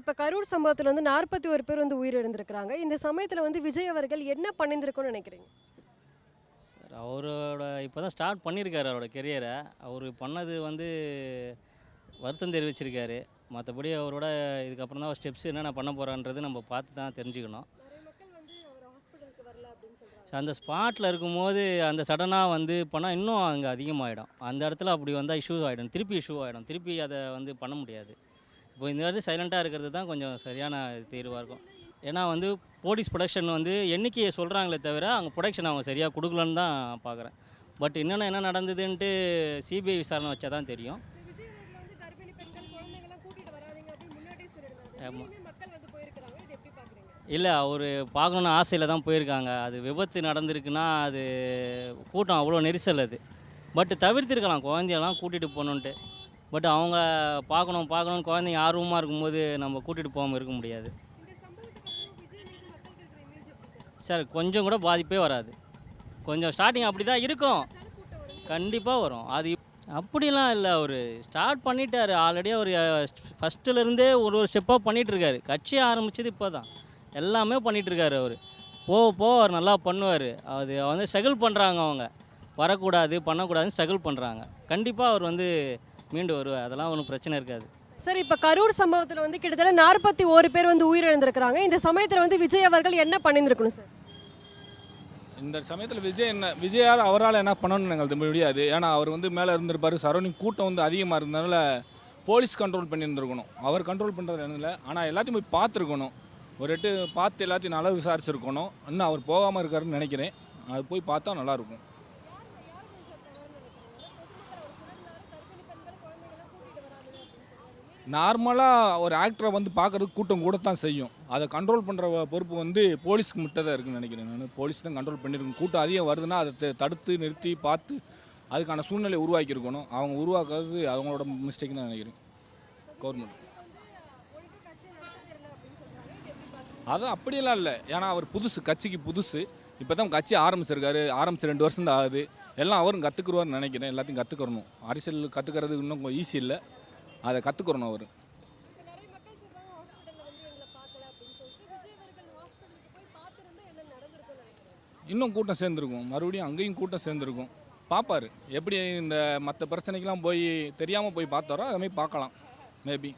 இப்ப கரூர் சம்பவத்துல வந்து 41 பேர் வந்து உயிரிழந்திருக்கிறாங்க. இந்த சமயத்துல வந்து விஜய் அவர்கள் என்ன பண்ணியிருந்திருக்கும்னு நினைக்கிறீங்க? சார் அவரோட இப்போ தான் ஸ்டார்ட் பண்ணியிருக்காரு அவரோட கெரியரை. அவர் பண்ணது வந்து வருத்தம் தெரிவிச்சிருக்காரு. மற்றபடி அவரோட இதுக்கப்புறம் தான் ஸ்டெப்ஸ் என்னென்ன பண்ண போகிறான்றது நம்ம பார்த்து தான் தெரிஞ்சுக்கணும். நிறைய மக்கள் வந்து அவர் ஹாஸ்பிடலுக்கு வரல அப்படின்னு சொல்றாங்க. ஸோ அந்த ஸ்பாட்டில் இருக்கும்போது அந்த சடனாக வந்து பண்ணால் இன்னும் அங்கே அதிகமாகிடும். அந்த இடத்துல அப்படி வந்தால் இஷ்யூ ஆகிடும், திருப்பி இஷ்யூ ஆகிடும், திருப்பி அதை வந்து பண்ண முடியாது. இப்போ இந்த மாதிரி சைலண்ட்டாக இருக்கிறது தான் கொஞ்சம் சரியான தீர்வாக இருக்கும். ஏன்னா வந்து போலீஸ் ப்ரொடக்ஷன் வந்து எண்ணிக்கையை சொல்கிறாங்களே தவிர அங்கே ப்ரொடக்ஷன் அவங்க சரியாக கொடுக்கலன்னு தான் பார்க்குறேன். பட் என்ன நடந்ததுன்ட்டு சிபிஐ விசாரணை வச்சா தான் தெரியும். விஜய் அவர்கள் வந்து கர்ப்பிணி பெண்கள் குழந்தைங்கலாம் கூட்டிட்டு வராதீங்க அப்படின்னு முன்னாடியே சொல்லியிருந்தாரு. ஆமாம். இனிமே மக்கள் வந்து போயிருக்கிறாங்க. இதை எப்படி பாக்குறீங்க? இல்லை அவர் பார்க்கணுன்னு ஆசையில் தான் போயிருக்காங்க. அது விபத்து நடந்திருக்குன்னா அது கூட்டம் அவ்வளோ நெரிசல் அது. பட் தவிர்த்திருக்கலாம் குழந்தையெல்லாம் கூட்டிகிட்டு போகணுன்ட்டு. பட் அவங்க பார்க்கணும்னு குழந்தைங்க ஆர்வமாக இருக்கும்போது நம்ம கூட்டிகிட்டு போகாமல் இருக்க முடியாது. இந்த சம்பவத்துக்கு அப்புறம் விஜய் மீது மக்களுக்கு இருக்கிற இமேஜ் எப்படி சார்? சார் கொஞ்சம் கூட பாதிப்பே வராது. கொஞ்சம் ஸ்டார்டிங் அப்படி தான் இருக்கும், கூட்டம் வரும். கண்டிப்பாக வரும். அது அப்படிலாம் இல்லை, அவர் ஸ்டார்ட் பண்ணிட்டாரு ஆல்ரெடி. அவர் ஃபஸ்ட்டுலேருந்தே ஒரு ஸ்டெப்பாக பண்ணிகிட்ருக்காரு. கட்சி ஆரம்பித்தது இப்போ தான் எல்லாமே பண்ணிகிட்ருக்காரு அவர். போக போக அவர் நல்லா பண்ணுவார். அது வந்து ஸ்ட்ரகிள் பண்ணுறாங்க அவங்க, வரக்கூடாது பண்ணக்கூடாதுன்னு ஸ்ட்ரகிள் பண்ணுறாங்க. கண்டிப்பாக அவர் வந்து மீண்டு வருவார், அதெல்லாம் ஒன்றும் பிரச்சனை இருக்காது. சார் இப்ப கரூர் சம்பவத்துல வந்து கிட்டத்தட்ட 41 பேர் வந்து உயிரிழந்திருக்கிறாங்க. இந்த சமயத்துல வந்து விஜய் அவர்கள் என்ன பண்ணியிருந்திருக்கணும் சார்? இந்த சமயத்தில் விஜயால் அவரால் என்ன பண்ணணும்னு எங்களுக்கு முடியாது. ஏன்னா அவர் வந்து மேலே இருந்திருப்பார், சரௌண்டிங் கூட்டம் வந்து அதிகமாக இருந்தனால போலீஸ் கண்ட்ரோல் பண்ணியிருந்துருக்கணும். அவர் கண்ட்ரோல் பண்ணுறது இல்லை, ஆனால் எல்லாத்தையும் போய் பார்த்துருக்கணும். ஒரு எட்டு பார்த்து எல்லாத்தையும் நல்லா விசாரிச்சிருக்கணும். இன்னும் அவர் போகாமல் இருக்காருன்னு நினைக்கிறேன். அது போய் பார்த்தா நல்லாயிருக்கும். நார்மலாக ஒரு ஆக்டரை வந்து பார்க்குறது கூட்டம் கூட தான் செய்யும். அதை கண்ட்ரோல் பண்ணுற பொறுப்பு வந்து போலீஸ்க்கு மட்டும் தான் இருக்குன்னு நினைக்கிறேன். நான் போலீஸ் தான் கண்ட்ரோல் பண்ணியிருக்கணும். கூட்டம் அதிகம் வருதுன்னா அதை தடுத்து நிறுத்தி பார்த்து அதுக்கான சூழ்நிலையை உருவாக்கியிருக்கணும். அவங்க உருவாக்குறது அவங்களோட மிஸ்டேக் தான் நினைக்கிறேன் கவர்மெண்ட். அது அப்படியெல்லாம் இல்லை, ஏன்னா அவர் கட்சிக்கு புதுசு. இப்போ தான் கட்சி ஆரம்பிச்சிருக்காரு. ஆரம்பிச்சு 2 வருஷம் தான் ஆகுது. எல்லாம் அவரும் கற்றுக்குருவார்னு நினைக்கிறேன். எல்லாத்தையும் கற்றுக்கிறணும். அரசியல் கற்றுக்கிறது இன்னும் ஈஸி இல்லை, அதை கற்றுக்கிறணும் அவர். இன்னும் கூட்டம் சேர்ந்துருக்கும், மறுபடியும் அங்கேயும் கூட்டம் சேர்ந்துருக்கும். பார்ப்பார் எப்படி இந்த மற்ற பிரச்சனைக்கெலாம் போய் தெரியாமல் போய் பார்த்தாரோ அதுமாதிரி பார்க்கலாம் மேபி.